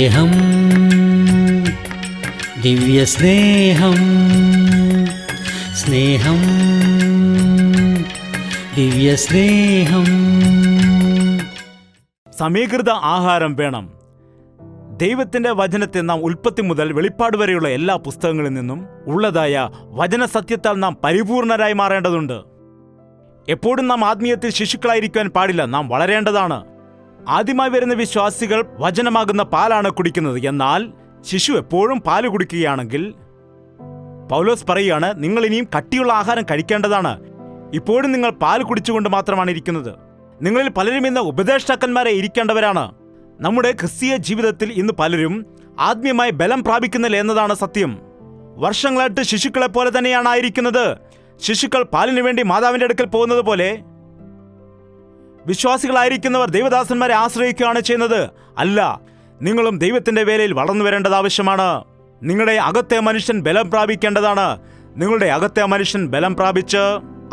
സ്നേഹം, ദിവ്യസ്നേഹം, സ്നേഹം, ദിവ്യസ്നേഹം. സമീകൃത ആഹാരം വേണം. ദൈവത്തിന്റെ വചനത്തെ നാം ഉൽപ്പത്തി മുതൽ വെളിപ്പാട് വരെയുള്ള എല്ലാ പുസ്തകങ്ങളിൽ നിന്നും ഉള്ളതായ വചനസത്യത്താൽ നാം പരിപൂർണരായി മാറേണ്ടതുണ്ട്. എപ്പോഴും നാം ആത്മീയത്തിൽ ശിശുക്കളായിരിക്കാൻ പാടില്ല, നാം വളരേണ്ടതാണ്. ആദ്യമായി വരുന്ന വിശ്വാസികൾ വചനമാകുന്ന പാലാണ് കുടിക്കുന്നത്. എന്നാൽ ശിശു എപ്പോഴും പാല് കുടിക്കുകയാണെങ്കിൽ പൗലോസ് പറയുകയാണ്, നിങ്ങൾ ഇനിയും കട്ടിയുള്ള ആഹാരം കഴിക്കേണ്ടതാണ്. ഇപ്പോഴും നിങ്ങൾ പാൽ കുടിച്ചുകൊണ്ട് മാത്രമാണ് ഇരിക്കുന്നത്. നിങ്ങളിൽ പലരും ഇന്ന് ഉപദേഷ്ടാക്കന്മാരെ ഇരിക്കേണ്ടവരാണ്. നമ്മുടെ ക്രിസ്തീയ ജീവിതത്തിൽ ഇന്ന് പലരും ആത്മീയമായി ബലം പ്രാപിക്കുന്നില്ല എന്നതാണ് സത്യം. വർഷങ്ങളായിട്ട് ശിശുക്കളെ പോലെ തന്നെയാണ് ആയിരിക്കുന്നത്. ശിശുക്കൾ പാലിനു വേണ്ടി മാതാവിന്റെ അടുക്കൽ പോകുന്നത് പോലെ വിശ്വാസികളായിരിക്കുന്നവർ ദൈവദാസന്മാരെ ആശ്രയിക്കുകയാണ് ചെയ്യുന്നത്. അല്ല, നിങ്ങളും ദൈവത്തിന്റെ വേലയിൽ വളർന്നു വരേണ്ടത് ആവശ്യമാണ്. നിങ്ങളുടെ അകത്തെ മനുഷ്യൻ ബലം പ്രാപിക്കേണ്ടതാണ്. നിങ്ങളുടെ അകത്തെ മനുഷ്യൻ ബലം പ്രാപിച്ച്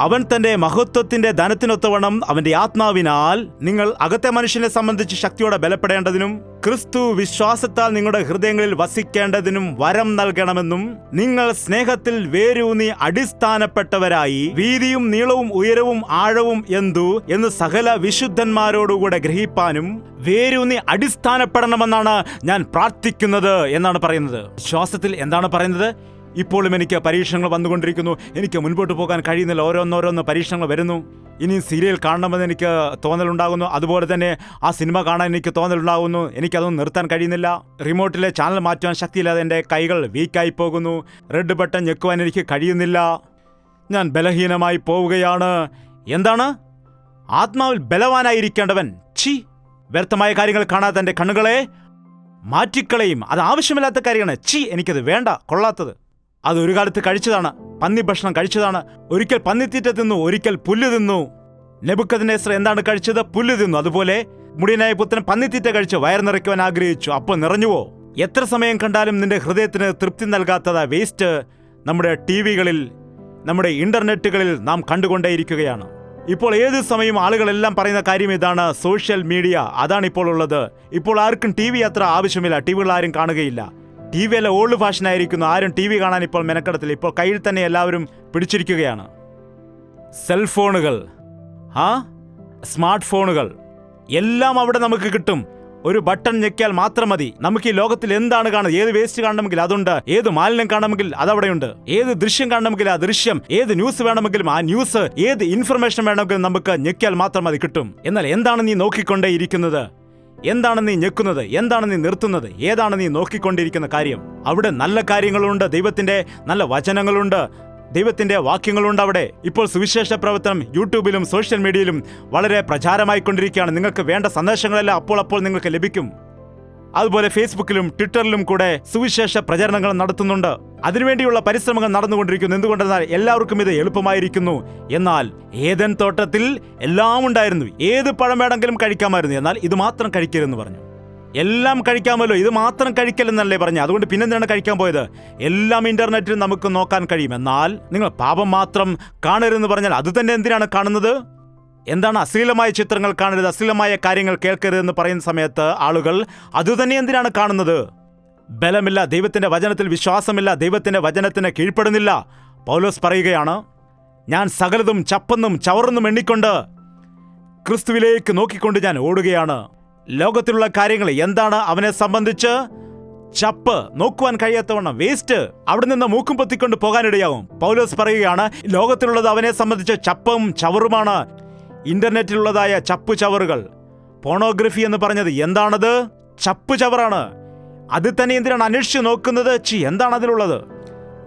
അവൻ തന്റെ മഹത്വത്തിന്റെ ധനത്തിനൊത്തവണ്ണം അവന്റെ ആത്മാവിനാൽ നിങ്ങൾ അകത്തെ മനുഷ്യനെ സംബന്ധിച്ച് ശക്തിയോടെ ബലപ്പെടേണ്ടതിനും ക്രിസ്തു വിശ്വാസത്താൽ നിങ്ങളുടെ ഹൃദയങ്ങളിൽ വസിക്കേണ്ടതിനും വരം നൽകണമെന്നും നിങ്ങൾ സ്നേഹത്തിൽ വേരൂന്നി അടിസ്ഥാനപ്പെട്ടവരായി വീതിയും നീളവും ഉയരവും ആഴവും എന്ന് സകല വിശുദ്ധന്മാരോടുകൂടെ ഗ്രഹിപ്പാനും വേരൂന്നി അടിസ്ഥാനപ്പെടണമെന്നാണ് ഞാൻ പ്രാർത്ഥിക്കുന്നത് എന്നാണ് പറയുന്നത്. വിശ്വാസത്തിൽ എന്താണ് പറയുന്നത്? ഇപ്പോഴും എനിക്ക് പരീക്ഷണങ്ങൾ വന്നുകൊണ്ടിരിക്കുന്നു. എനിക്ക് മുൻപോട്ട് പോകാൻ കഴിയുന്നില്ല. ഓരോന്നോരോന്ന് പരീക്ഷണങ്ങൾ വരുന്നു. ഇനി സീരിയൽ കാണണമെന്ന് എനിക്ക് തോന്നലുണ്ടാകുന്നു. അതുപോലെ തന്നെ ആ സിനിമ കാണാൻ എനിക്ക് തോന്നലുണ്ടാകുന്നു. എനിക്കതൊന്നും നിർത്താൻ കഴിയുന്നില്ല. റിമോട്ടിലെ ചാനൽ മാറ്റുവാൻ ശക്തിയില്ലാതെ എൻ്റെ കൈകൾ വീക്കായി പോകുന്നു. റെഡ് ബട്ടൺ ഞെക്കുവാൻ എനിക്ക് കഴിയുന്നില്ല. ഞാൻ ബലഹീനമായി പോവുകയാണ്. എന്താണ്? ആത്മാവിൽ ബലവാനായിരിക്കേണ്ടവൻ വ്യർത്ഥമായ കാര്യങ്ങൾ കാണാതെ എൻ്റെ കണ്ണുകളെ മാറ്റിക്കളയും. അത് ആവശ്യമില്ലാത്ത കാര്യമാണ്. എനിക്കത് വേണ്ട, കൊള്ളാത്തത്. അത് ഒരു കാലത്ത് കഴിച്ചതാണ്, പന്നി ഭക്ഷണം കഴിച്ചതാണ്. ഒരിക്കൽ പന്നിത്തീറ്റ തിന്നു, ഒരിക്കൽ പുല്ല് തിന്നു. നെബൂഖദ്നേസർ എന്താണ് കഴിച്ചത്? പുല്ല് തിന്നു. അതുപോലെ മുടിയനായ പുത്രൻ പന്നിത്തീറ്റ കഴിച്ച് വയർ നിറയ്ക്കുവാൻ ആഗ്രഹിച്ചു. അപ്പോൾ നിറഞ്ഞുവോ? എത്ര സമയം കണ്ടാലും നിന്റെ ഹൃദയത്തിന് തൃപ്തി നൽകാത്തത് വേസ്റ്റ് നമ്മുടെ ടിവികളിൽ, നമ്മുടെ ഇന്റർനെറ്റുകളിൽ നാം കണ്ടുകൊണ്ടേയിരിക്കുകയാണ്. ഇപ്പോൾ ഏത് സമയം ആളുകളെല്ലാം പറയുന്ന കാര്യം ഇതാണ്, സോഷ്യൽ മീഡിയ. അതാണ് ഇപ്പോൾ ഉള്ളത്. ഇപ്പോൾ ആർക്കും ടി വി അത്ര ആവശ്യമില്ല. ടിവികൾ ആരും കാണുകയില്ല. ടി വി എല്ലാം ഓൾഡ് ഫാഷൻ ആയിരിക്കുന്നു. ആരും ടി വി കാണാൻ ഇപ്പോൾ മെനക്കെടത്തില്ല. ഇപ്പോൾ കയ്യിൽ തന്നെ എല്ലാവരും പിടിച്ചിരിക്കുകയാണ്. സെൽഫോണുകൾ, സ്മാർട്ട് ഫോണുകൾ എല്ലാം അവിടെ നമുക്ക് കിട്ടും. ഒരു ബട്ടൺ ഞെക്കിയാൽ മാത്രം മതി. നമുക്ക് ഈ ലോകത്തിൽ എന്താണ് കാണുന്നത്? ഏത് വേസ്റ്റ് കാണണമെങ്കിൽ അതുണ്ട്. ഏത് മാലിന്യം കാണണമെങ്കിൽ അതവിടെയുണ്ട്. ഏത് ദൃശ്യം കാണണമെങ്കിൽ ആ ദൃശ്യം, ഏത് ന്യൂസ് വേണമെങ്കിലും ആ ന്യൂസ്, ഏത് ഇൻഫർമേഷൻ വേണമെങ്കിലും നമുക്ക് ഞെക്കിയാൽ മാത്രം മതി കിട്ടും. എന്നാൽ എന്താണ് നീ നോക്കിക്കൊണ്ടേ ഇരിക്കുന്നത്? എന്താണ് നീ ഞെക്കുന്നത്? എന്താണ് നീ നിർത്തുന്നത്? ഏതാണ് നീ നോക്കിക്കൊണ്ടിരിക്കുന്ന കാര്യം? അവിടെ നല്ല കാര്യങ്ങളുണ്ട്, ദൈവത്തിന്റെ നല്ല വചനങ്ങളുണ്ട്, ദൈവത്തിന്റെ വാക്യങ്ങളുണ്ട് അവിടെ. ഇപ്പോൾ സുവിശേഷ പ്രവർത്തനം യൂട്യൂബിലും സോഷ്യൽ മീഡിയയിലും വളരെ പ്രചാരമായിക്കൊണ്ടിരിക്കുകയാണ്. നിങ്ങൾക്ക് വേണ്ട സന്ദേശങ്ങളെല്ലാം അപ്പോൾ നിങ്ങൾക്ക് ലഭിക്കും. അതുപോലെ ഫേസ്ബുക്കിലും ട്വിറ്ററിലും കൂടെ സുവിശേഷ പ്രചരണങ്ങൾ നടത്തുന്നുണ്ട്. അതിനുവേണ്ടിയുള്ള പരിശ്രമങ്ങൾ നടന്നുകൊണ്ടിരിക്കുന്നു. എന്തുകൊണ്ടെന്നാൽ എല്ലാവർക്കും ഇത് എളുപ്പമായിരിക്കുന്നു. എന്നാൽ ഏദൻ തോട്ടത്തിൽ എല്ലാം ഉണ്ടായിരുന്നു. ഏത് പഴം വേണമെങ്കിലും കഴിക്കാമായിരുന്നു. എന്നാൽ ഇത് മാത്രം കഴിക്കരുതെന്ന് പറഞ്ഞു. എല്ലാം കഴിക്കാമല്ലോ, ഇത് മാത്രം കഴിക്കലെന്നല്ലേ പറഞ്ഞു. അതുകൊണ്ട് പിന്നെന്തിനാണ് കഴിക്കാൻ പോയത്? എല്ലാം ഇന്റർനെറ്റിൽ നമുക്ക് നോക്കാൻ കഴിയും. എന്നാൽ നിങ്ങൾ പാപം മാത്രം കാണരുതെന്ന് പറഞ്ഞാൽ അത് തന്നെ എന്തിനാണ് കാണുന്നത്? എന്താണ്? അശ്ലീലമായ ചിത്രങ്ങൾ കാണരുത്, അശ്ലീലമായ കാര്യങ്ങൾ കേൾക്കരുതെന്ന് പറയുന്ന സമയത്ത് ആളുകൾ അതുതന്നെ എന്തിനാണ് കാണുന്നത്? ബലമില്ല, ദൈവത്തിന്റെ വചനത്തിൽ വിശ്വാസമില്ല, ദൈവത്തിന്റെ വചനത്തിന് കീഴ്പ്പെടുന്നില്ല. പൗലോസ് പറയുകയാണ്, ഞാൻ സകലതും ചപ്പെന്നും ചവറെന്നും എണ്ണിക്കൊണ്ട് ക്രിസ്തുവിലേക്ക് നോക്കിക്കൊണ്ട് ഞാൻ ഓടുകയാണ്. ലോകത്തിലുള്ള കാര്യങ്ങൾ എന്താണ് അവനെ സംബന്ധിച്ച്? ചപ്പ്, നോക്കുവാൻ കഴിയാത്തവണ്ണം വേസ്റ്റ്. അവിടെ നിന്ന് മൂക്കും പൊത്തിക്കൊണ്ട് പോകാനിടയാവും. പൗലോസ് പറയുകയാണ്, ലോകത്തിലുള്ളത് അവനെ സംബന്ധിച്ച് ചപ്പും ചവറുമാണ്. ഇന്റർനെറ്റിലുള്ളതായ ചപ്പു ചവറുകൾ, പോണോഗ്രഫി എന്ന് പറഞ്ഞത് എന്താണത്? ചപ്പു ചവറാണ്. അത് തന്നെ എന്തിനാണ് അന്വേഷിച്ച് നോക്കുന്നത്? എന്താണ് അതിലുള്ളത്?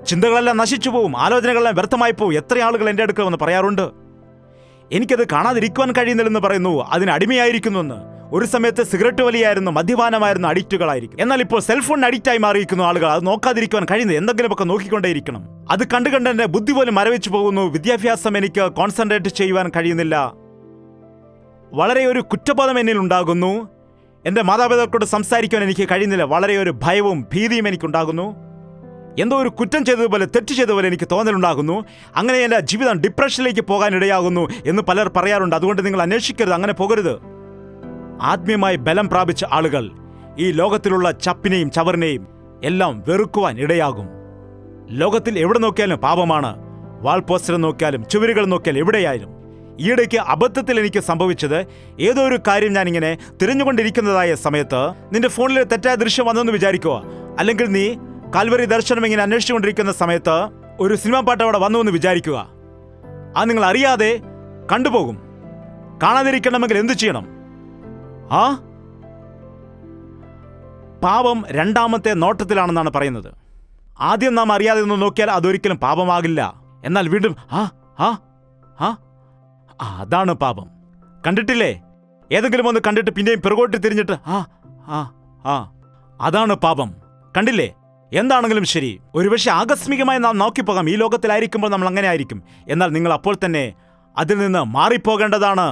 ചിന്തകളെല്ലാം നശിച്ചു പോവും, ആലോചനകളെല്ലാം വ്യർത്ഥമായി പോവും. എത്ര ആളുകൾ എൻ്റെ അടുക്കൽ വന്ന് പറയാറുണ്ട്, എനിക്കത് കാണാതിരിക്കുവാൻ കഴിയുന്നില്ലെന്ന് പറയുന്നു, അതിന് അടിമയായിരിക്കുന്നുവെന്ന്. ഒരു സമയത്ത് സിഗരറ്റ് വലിയായിരുന്നു, മദ്യപാനമായിരുന്നു, അഡിക്റ്റുകളായിരിക്കും. എന്നാൽ ഇപ്പോൾ സെൽഫോണിന് അഡിക്റ്റായി മാറിയിരിക്കുന്നു ആളുകൾ. അത് നോക്കാതിരിക്കുവാൻ കഴിയുന്നത് എന്തെങ്കിലുമൊക്കെ നോക്കിക്കൊണ്ടേയിരിക്കണം. അത് കണ്ട് എൻ്റെ ബുദ്ധി പോലും മരവിച്ചു പോകുന്നു. വിദ്യാഭ്യാസം എനിക്ക് കോൺസെൻട്രേറ്റ് ചെയ്യുവാൻ കഴിയുന്നില്ല. വളരെ ഒരു കുറ്റബോധം എന്നിൽ ഉണ്ടാകുന്നു. എൻ്റെ മാതാപിതാക്കളോട് സംസാരിക്കുവാൻ എനിക്ക് കഴിയുന്നില്ല. വളരെ ഒരു ഭയവും ഭീതിയും എനിക്കുണ്ടാകുന്നു. എന്തോ ഒരു കുറ്റം ചെയ്തതുപോലെ, തെറ്റ് ചെയ്തതുപോലെ എനിക്ക് തോന്നലുണ്ടാകുന്നു. അങ്ങനെ എൻ്റെ ജീവിതം ഡിപ്രഷനിലേക്ക് പോകാനിടയാകുന്നു എന്ന് പലർ പറയാറുണ്ട്. അതുകൊണ്ട് നിങ്ങൾ അന്വേഷിക്കരുത്, അങ്ങനെ പോകരുത്. ആത്മീയമായി ബലം പ്രാപിച്ച ആളുകൾ ഈ ലോകത്തിലുള്ള ചപ്പിനെയും ചവറിനെയും എല്ലാം വെറുക്കുവാൻ ഇടയാകും. ലോകത്തിൽ എവിടെ നോക്കിയാലും പാപമാണ്. വാൾ പോസ്റ്റർ നോക്കിയാലും ചുവരുകൾ നോക്കിയാൽ എവിടെയായാലും. ഈയിടയ്ക്ക് അബദ്ധത്തിൽ എനിക്ക് സംഭവിച്ചത്, ഏതോ ഒരു കാര്യം ഞാനിങ്ങനെ തിരഞ്ഞുകൊണ്ടിരിക്കുന്നതായ സമയത്ത് നിന്റെ ഫോണിൽ തെറ്റായ ദൃശ്യം വന്നെന്ന് വിചാരിക്കുക. അല്ലെങ്കിൽ നീ കാൽവറി ദർശനം ഇങ്ങനെ അന്വേഷിച്ചുകൊണ്ടിരിക്കുന്ന സമയത്ത് ഒരു സിനിമാ പാട്ട് അവിടെ വന്നു എന്ന് വിചാരിക്കുക. അത് നിങ്ങൾ അറിയാതെ കണ്ടുപോകും. കാണാതിരിക്കണമെങ്കിൽ എന്തു ചെയ്യണം? പാപം രണ്ടാമത്തെ നോട്ടത്തിലാണെന്നാണ് പറയുന്നത്. ആദ്യം നാം അറിയാതെ ഒന്ന് നോക്കിയാൽ അതൊരിക്കലും പാപമാകില്ല. എന്നാൽ വീണ്ടും അതാണ് പാപം. കണ്ടിട്ടില്ലേ? ഏതെങ്കിലും ഒന്ന് കണ്ടിട്ട് പിന്നെയും പിറകോട്ട് തിരിഞ്ഞിട്ട് അതാണ് പാപം. കണ്ടില്ലേ? എന്താണെങ്കിലും ശരി, ഒരുപക്ഷെ ആകസ്മികമായി നാം നോക്കിപ്പോകാം. ഈ ലോകത്തിലായിരിക്കുമ്പോൾ നമ്മൾ അങ്ങനെ ആയിരിക്കും. എന്നാൽ നിങ്ങൾ അപ്പോൾ തന്നെ അതിൽ നിന്ന് മാറിപ്പോകേണ്ടതാണ്.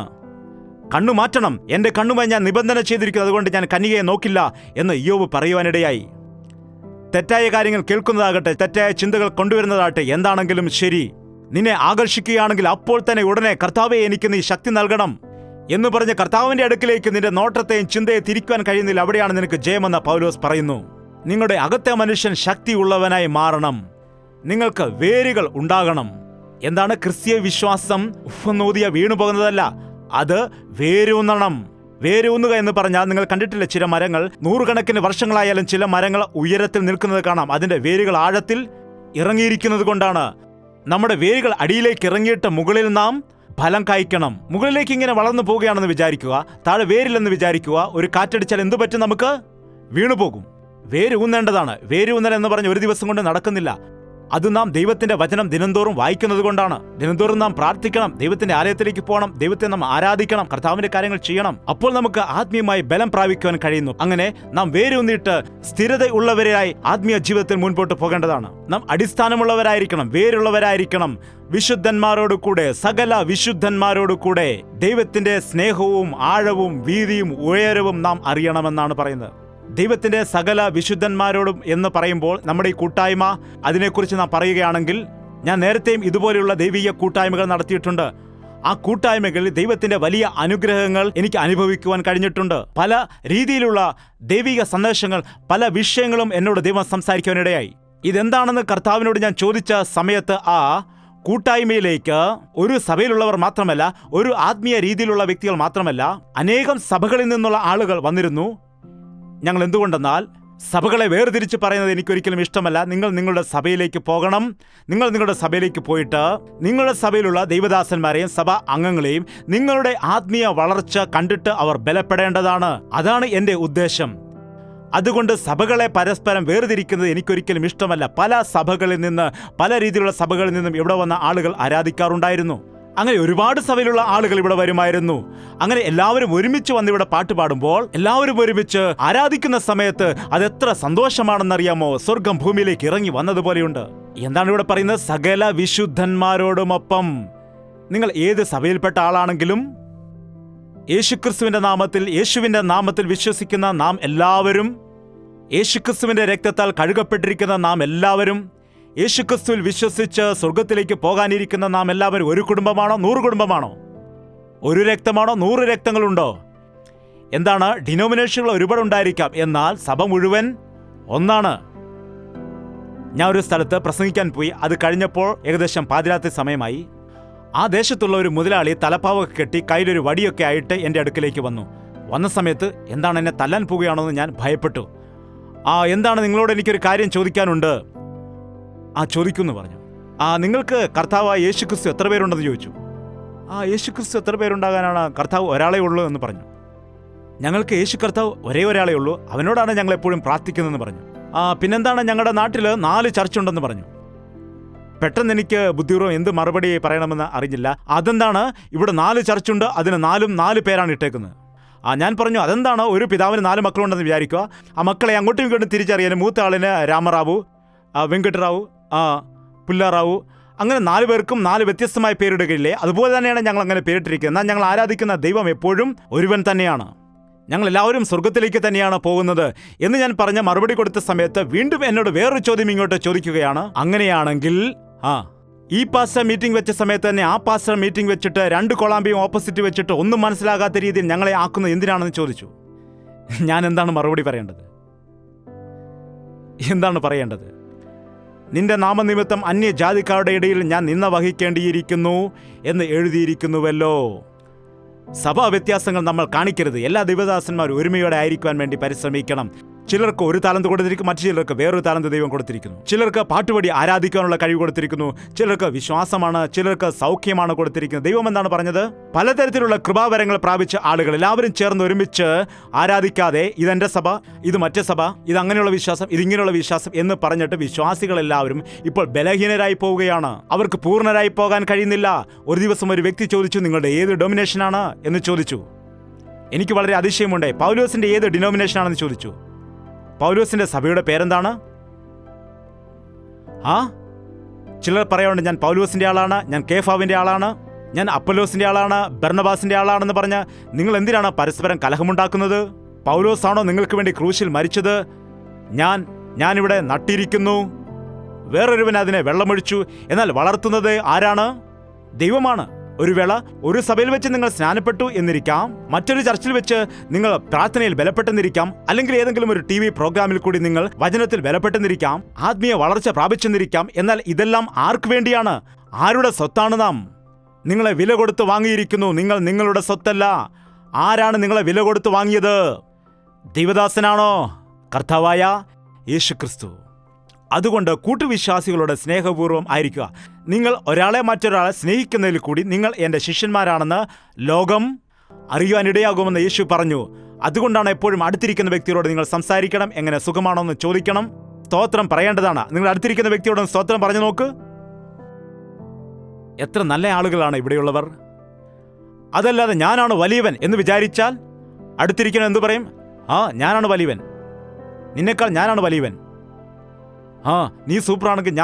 കണ്ണു മാറ്റണം. എന്റെ കണ്ണുമായി ഞാൻ നിബന്ധന ചെയ്തിരിക്കുന്നത്, അതുകൊണ്ട് ഞാൻ കന്യകയെ നോക്കില്ല എന്ന് ഇയ്യോബ് പറയുവാനിടയായി. തെറ്റായ കാര്യങ്ങൾ കേൾക്കുന്നതാകട്ടെ, തെറ്റായ ചിന്തകൾ കൊണ്ടുവരുന്നതാകട്ടെ, എന്താണെങ്കിലും ശരി, നിന്നെ ആകർഷിക്കുകയാണെങ്കിൽ അപ്പോൾ തന്നെ ഉടനെ കർത്താവേ എനിക്ക് നീ ശക്തി നൽകണം എന്ന് പറഞ്ഞ് കർത്താവിന്റെ അടുക്കിലേക്ക് നിന്റെ നോട്ടത്തെയും ചിന്തയെ തിരിക്കുവാൻ കഴിയുന്നില്ല. അവിടെയാണ് നിനക്ക് ജയമെന്ന് പൗലോസ് പറയുന്നു. നിങ്ങളുടെ അകത്തെ മനുഷ്യൻ ശക്തിയുള്ളവനായി മാറണം. നിങ്ങൾക്ക് വേരുകൾ ഉണ്ടാകണം. എന്താണ് ക്രിസ്തീയ വിശ്വാസം? ഉഫ്ഫെന്നൂതിയ വീണു പോകുന്നതല്ല, അത് വേരൂന്നണം. വേരൂന്നുക എന്ന് പറഞ്ഞാൽ, നിങ്ങൾ കണ്ടിട്ടില്ല ചില മരങ്ങൾ നൂറുകണക്കിന് വർഷങ്ങളായാലും ചില മരങ്ങൾ ഉയരത്തിൽ നിൽക്കുന്നത് കാണാം. അതിന്റെ വേരുകൾ ആഴത്തിൽ ഇറങ്ങിയിരിക്കുന്നത് കൊണ്ടാണ്. നമ്മുടെ വേരുകൾ അടിയിലേക്ക് ഇറങ്ങിയിട്ട് മുകളിൽ നാം ഫലം കായ്ക്കണം. മുകളിലേക്ക് ഇങ്ങനെ വളർന്നു പോവുകയാണെന്ന് വിചാരിക്കുക, താഴെ വേരില്ലെന്ന് വിചാരിക്കുക. ഒരു കാറ്റടിച്ചാൽ എന്തു പറ്റും? നമുക്ക് വീണുപോകും. വേര് ഊന്നേണ്ടതാണ്. വേരൂന്നൽ എന്ന് പറഞ്ഞ് ഒരു ദിവസം കൊണ്ട് നടക്കുന്നില്ല. അത് നാം ദൈവത്തിന്റെ വചനം ദിനംതോറും വായിക്കുന്നത് കൊണ്ടാണ്. ദിനംതോറും നാം പ്രാർത്ഥിക്കണം, ദൈവത്തിന്റെ ആലയത്തിലേക്ക് പോകണം, ദൈവത്തെ നാം ആരാധിക്കണം, കർത്താവിന്റെ കാര്യങ്ങൾ ചെയ്യണം. അപ്പോൾ നമുക്ക് ആത്മീയമായി ബലം പ്രാപിക്കുവാൻ കഴിയുന്നു. അങ്ങനെ നാം വേരൂന്നിട്ട് സ്ഥിരതയുള്ളവരായി ആത്മീയ ജീവിതത്തിൽ മുൻപോട്ട് പോകേണ്ടതാണ്. നാം അടിസ്ഥാനമുള്ളവരായിരിക്കണം, വേരുള്ളവരായിരിക്കണം. വിശുദ്ധന്മാരോട് കൂടെ, സകല വിശുദ്ധന്മാരോട് കൂടെ ദൈവത്തിന്റെ സ്നേഹവും ആഴവും വീതിയും ഉയരവും നാം അറിയണമെന്നാണ് പറയുന്നത്. ദൈവത്തിന്റെ സകല വിശുദ്ധന്മാരോടും എന്ന് പറയുമ്പോൾ നമ്മുടെ ഈ കൂട്ടായ്മ, അതിനെക്കുറിച്ച് നാം പറയുകയാണെങ്കിൽ, ഞാൻ നേരത്തെയും ഇതുപോലെയുള്ള ദൈവീയ കൂട്ടായ്മകൾ നടത്തിയിട്ടുണ്ട്. ആ കൂട്ടായ്മകളിൽ ദൈവത്തിന്റെ വലിയ അനുഗ്രഹങ്ങൾ എനിക്ക് അനുഭവിക്കുവാൻ കഴിഞ്ഞിട്ടുണ്ട്. പല രീതിയിലുള്ള ദൈവിക സന്ദേശങ്ങൾ, പല വിഷയങ്ങളും എന്നോട് ദൈവം സംസാരിക്കുവാനിടയായി. ഇതെന്താണെന്ന് കർത്താവിനോട് ഞാൻ ചോദിച്ച സമയത്ത്, ആ കൂട്ടായ്മയിലേക്ക് ഒരു സഭയിലുള്ളവർ മാത്രമല്ല, ഒരു ആത്മീയ രീതിയിലുള്ള വ്യക്തികൾ മാത്രമല്ല, അനേകം സഭകളിൽ നിന്നുള്ള ആളുകൾ വന്നിരുന്നു. ഞങ്ങൾ എന്തുകൊണ്ടെന്നാൽ, സഭകളെ വേർതിരിച്ച് പറയുന്നത് എനിക്കൊരിക്കലും ഇഷ്ടമല്ല. നിങ്ങൾ നിങ്ങളുടെ സഭയിലേക്ക് പോകണം. നിങ്ങൾ നിങ്ങളുടെ സഭയിലേക്ക് പോയിട്ട് നിങ്ങളുടെ സഭയിലുള്ള ദൈവദാസന്മാരെയും സഭാ അംഗങ്ങളെയും നിങ്ങളുടെ ആത്മീയ വളർച്ച കണ്ടിട്ട് അവർ ബലപ്പെടേണ്ടതാണ്. അതാണ് എൻ്റെ ഉദ്ദേശം. അതുകൊണ്ട് സഭകളെ പരസ്പരം വേർതിരിക്കുന്നത് എനിക്കൊരിക്കലും ഇഷ്ടമല്ല. പല സഭകളിൽ നിന്ന്, പല രീതിയിലുള്ള സഭകളിൽ നിന്നും ഇവിടെ വന്ന ആളുകൾ ആരാധിക്കാറുണ്ടായിരുന്നു. അങ്ങനെ ഒരുപാട് സഭയിലുള്ള ആളുകൾ ഇവിടെ വരുമായിരുന്നു. അങ്ങനെ എല്ലാവരും ഒരുമിച്ച് വന്ന് ഇവിടെ പാട്ട് പാടുമ്പോൾ, എല്ലാവരും ഒരുമിച്ച് ആരാധിക്കുന്ന സമയത്ത് അതെത്ര സന്തോഷമാണെന്നറിയാമോ? സ്വർഗം ഭൂമിയിലേക്ക് ഇറങ്ങി വന്നതുപോലെയുണ്ട്. എന്താണ് ഇവിടെ പറയുന്നത്? സകല വിശുദ്ധന്മാരോടുമൊപ്പം. നിങ്ങൾ ഏത് സഭയിൽപ്പെട്ട ആളാണെങ്കിലും, യേശുക്രിസ്തുവിന്റെ നാമത്തിൽ, യേശുവിന്റെ നാമത്തിൽ വിശ്വസിക്കുന്ന നാം എല്ലാവരും, യേശുക്രിസ്തുവിന്റെ രക്തത്താൽ കഴുകപ്പെട്ടിരിക്കുന്ന നാം എല്ലാവരും, യേശുക്രിസ്തുവിൽ വിശ്വസിച്ച് സ്വർഗത്തിലേക്ക് പോകാനിരിക്കുന്ന നാം എല്ലാവരും ഒരു കുടുംബമാണോ? 100 കുടുംബമാണോ? ഒരു രക്തമാണോ? 100 രക്തങ്ങളുണ്ടോ? എന്താണ്? ഡിനോമിനേഷനുകൾ ഒരുപാട് ഉണ്ടായിരിക്കാം, എന്നാൽ സഭ മുഴുവൻ ഒന്നാണ്. ഞാൻ ഒരു സ്ഥലത്ത് പ്രസംഗിക്കാൻ പോയി. അത് കഴിഞ്ഞപ്പോൾ ഏകദേശം പാതിരാത്രി സമയമായി. ആ ദേശത്തുള്ള ഒരു മുതലാളി തലപ്പാവൊക്കെ കെട്ടി കയ്യിലൊരു വടിയൊക്കെ ആയിട്ട് എൻ്റെ അടുക്കിലേക്ക് വന്നു. വന്ന സമയത്ത് എന്താണ്, എന്നെ തല്ലാൻ പോവുകയാണോ എന്ന് ഞാൻ ഭയപ്പെട്ടു. എന്താണ്, നിങ്ങളോട് എനിക്കൊരു കാര്യം ചോദിക്കാനുണ്ട്. ചോദിക്കുമെന്ന് പറഞ്ഞു. നിങ്ങൾക്ക് കർത്താവ് യേശുക്രിസ്തു എത്ര പേരുണ്ടെന്ന് ചോദിച്ചു. യേശുക്രിസ്തു എത്ര പേരുണ്ടാകാനാണ്? കർത്താവ് ഒരാളേ ഉള്ളൂ എന്ന് പറഞ്ഞു. ഞങ്ങൾക്ക് യേശു കർത്താവ് ഒരേ ഒരാളേ ഉള്ളൂ, അവനോടാണ് ഞങ്ങൾ എപ്പോഴും പ്രാർത്ഥിക്കുന്നതെന്ന് പറഞ്ഞു. പിന്നെന്താണ്, ഞങ്ങളുടെ നാട്ടിൽ 4 ചർച്ചുണ്ടെന്ന് പറഞ്ഞു. പെട്ടെന്ന് എനിക്ക് ബുദ്ധിപൂർവ്വം എന്ത് മറുപടി പറയണമെന്ന് അറിഞ്ഞില്ല. അതെന്താണ്, ഇവിടെ 4 ചർച്ചുണ്ട്, അതിന് 4 പേരാണ് ഇട്ടേക്കുന്നത്. ഞാൻ പറഞ്ഞു, അതെന്താണ്, ഒരു പിതാവിന് 4 മക്കളുണ്ടെന്ന് വിചാരിക്കുക. ആ മക്കളെ അങ്ങോട്ടും ഇങ്ങോട്ടും തിരിച്ചറിയാൻ മൂത്ത ആളിന് രാമറാവു, വെങ്കട്ടറാവു, പുല്ലാറാവു, അങ്ങനെ 4 പേർക്കും 4 വ്യത്യസ്തമായ പേരിടുകയില്ലേ? അതുപോലെ തന്നെയാണ് ഞങ്ങൾ അങ്ങനെ പേരിട്ടിരിക്കുന്നത്. എന്നാൽ ഞങ്ങൾ ആരാധിക്കുന്ന ദൈവം എപ്പോഴും ഒരുവൻ തന്നെയാണ്. ഞങ്ങൾ എല്ലാവരും സ്വർഗത്തിലേക്ക് തന്നെയാണ് പോകുന്നത് എന്ന് ഞാൻ പറഞ്ഞ മറുപടി കൊടുത്ത സമയത്ത് വീണ്ടും എന്നോട് വേറൊരു ചോദ്യം ഇങ്ങോട്ട് ചോദിക്കുകയാണ്. അങ്ങനെയാണെങ്കിൽ ഈ പാസ്റ്റർ മീറ്റിംഗ് വെച്ച സമയത്ത് തന്നെ ആ പാസ്റ്റർ മീറ്റിംഗ് വെച്ചിട്ട് 2 കൊളാമ്പിയും ഓപ്പോസിറ്റ് വെച്ചിട്ട് ഒന്നും മനസ്സിലാകാത്ത രീതിയിൽ ഞങ്ങളെ ആക്കുന്നത് എന്തിനാണെന്ന് ചോദിച്ചു. ഞാൻ എന്താണ് മറുപടി പറയേണ്ടത്? എന്താണ് പറയേണ്ടത്? നിന്റെ നാമനിമിത്തം അന്യജാതിക്കാരുടെ ഇടയിൽ ഞാൻ നിന്ന വഹിക്കേണ്ടിയിരിക്കുന്നു എന്ന് എഴുതിയിരിക്കുന്നുവല്ലോ. സഭാ വ്യത്യാസങ്ങൾ നമ്മൾ കാണിക്കരുത്. എല്ലാ ദൈവദാസന്മാരും ഒരുമയോടെ ആയിരിക്കുവാൻ വേണ്ടി പരിശ്രമിക്കണം. ചിലർക്ക് ഒരു താലന്ത് കൊടുത്തിരിക്കും, മറ്റു ചിലർക്ക് വേറൊരു താലന്ത് ദൈവം കൊടുത്തിരിക്കുന്നു. ചിലർക്ക് പാട്ടുപടി ആരാധിക്കാനുള്ള കഴിവ് കൊടുത്തിരിക്കുന്നു, ചിലർക്ക് വിശ്വാസമാണ്, ചിലർക്ക് സൗഖ്യമാണ് കൊടുത്തിരിക്കുന്നത്. ദൈവം എന്താണ് പറഞ്ഞത്? പലതരത്തിലുള്ള കൃപാവരങ്ങൾ പ്രാപിച്ച ആളുകൾ എല്ലാവരും ചേർന്ന് ഒരുമിച്ച് ആരാധിക്കാതെ ഇതെന്റെ സഭ, ഇത് മറ്റേ സഭ, ഇത് അങ്ങനെയുള്ള വിശ്വാസം, ഇതിങ്ങനെയുള്ള വിശ്വാസം എന്ന് പറഞ്ഞിട്ട് വിശ്വാസികളെല്ലാവരും ഇപ്പോൾ ബലഹീനരായി പോവുകയാണ്. അവർക്ക് പൂർണ്ണരായി പോകാൻ കഴിയുന്നില്ല. ഒരു ദിവസം ഒരു വ്യക്തി ചോദിച്ചു, നിങ്ങളുടെ ഏത് ഡൊമിനേഷനാണ് എന്ന് ചോദിച്ചു. എനിക്ക് വളരെ അതിശയമുണ്ട്. പൗലോസിന്റെ ഏത് ഡിനോമിനേഷനാണെന്ന് ചോദിച്ചു. പൗലോസിന്റെ സഭയുടെ പേരെന്താണ്? ചിലർ പറയാറുണ്ട്, ഞാൻ പൗലോസിന്റെ ആളാണ്, ഞാൻ കേഫാവിന്റെ ആളാണ്, ഞാൻ അപ്പൊല്ലോസിന്റെ ആളാണ്, ബർണബാസിന്റെ ആളാണെന്ന് പറഞ്ഞ് നിങ്ങൾ എന്തിനാണ് പരസ്പരം കലഹമുണ്ടാക്കുന്നത്? പൗലോസാണോ നിങ്ങൾക്ക് വേണ്ടി ക്രൂശിൽ മരിച്ചത്? ഞാനിവിടെ നട്ടിരിക്കുന്നു, വേറൊരുവൻ അതിനെ വെള്ളമൊഴിച്ചു. എന്നാൽ വളർത്തുന്നത് ആരാണ്? ദൈവമാണ്. ഒരു വേള ഒരു സഭയിൽ വെച്ച് നിങ്ങൾ സ്നാനപ്പെട്ടു എന്നിരിക്കാം, മറ്റൊരു ചർച്ചിൽ വെച്ച് നിങ്ങൾ പ്രാർത്ഥനയിൽ ബലപ്പെട്ടെന്നിരിക്കാം, അല്ലെങ്കിൽ ഏതെങ്കിലും ഒരു TV പ്രോഗ്രാമിൽ കൂടി നിങ്ങൾ വചനത്തിൽ ബലപ്പെട്ടെന്നിരിക്കാം, ആത്മീയ വളർച്ച പ്രാപിച്ചെന്നിരിക്കാം. എന്നാൽ ഇതെല്ലാം ആർക്ക് വേണ്ടിയാണ്? ആരുടെ സ്വത്താണ് നാം? നിങ്ങളെ വില കൊടുത്ത് വാങ്ങിയിരിക്കുന്നു. നിങ്ങൾ നിങ്ങളുടെ സ്വത്തല്ല. ആരാണ് നിങ്ങളെ വില കൊടുത്ത് വാങ്ങിയത്? ദൈവദാസനാണോ? കർത്താവായ യേശുക്രിസ്തു. അതുകൊണ്ട് കൂട്ടുവിശ്വാസികളോട് സ്നേഹപൂർവ്വം ആയിരിക്കുക. നിങ്ങൾ ഒരാളെ മറ്റൊരാളെ സ്നേഹിക്കുന്നതിൽ കൂടി നിങ്ങൾ എൻ്റെ ശിഷ്യന്മാരാണെന്ന് ലോകം അറിയുവാനിടയാകുമെന്ന് യേശു പറഞ്ഞു. അതുകൊണ്ടാണ് എപ്പോഴും അടുത്തിരിക്കുന്ന വ്യക്തിയോട് നിങ്ങൾ സംസാരിക്കണം. എങ്ങനെ സുഖമാണോ എന്ന് ചോദിക്കണം. സ്തോത്രം പറയേണ്ടതാണ്. നിങ്ങൾ അടുത്തിരിക്കുന്ന വ്യക്തിയോട് സ്തോത്രം പറഞ്ഞു നോക്ക്. എത്ര നല്ല ആളുകളാണ് ഇവിടെയുള്ളവർ. അതല്ലാതെ ഞാനാണ് വലിയവൻ എന്ന് വിചാരിച്ചാൽ അടുത്തിരിക്കണം എന്തു പറയും? ഞാനാണ് വലിയവൻ, നിന്നേക്കാൾ ഞാനാണ് വലിയവൻ. നീ സൂപ്പറാണെങ്കിൽ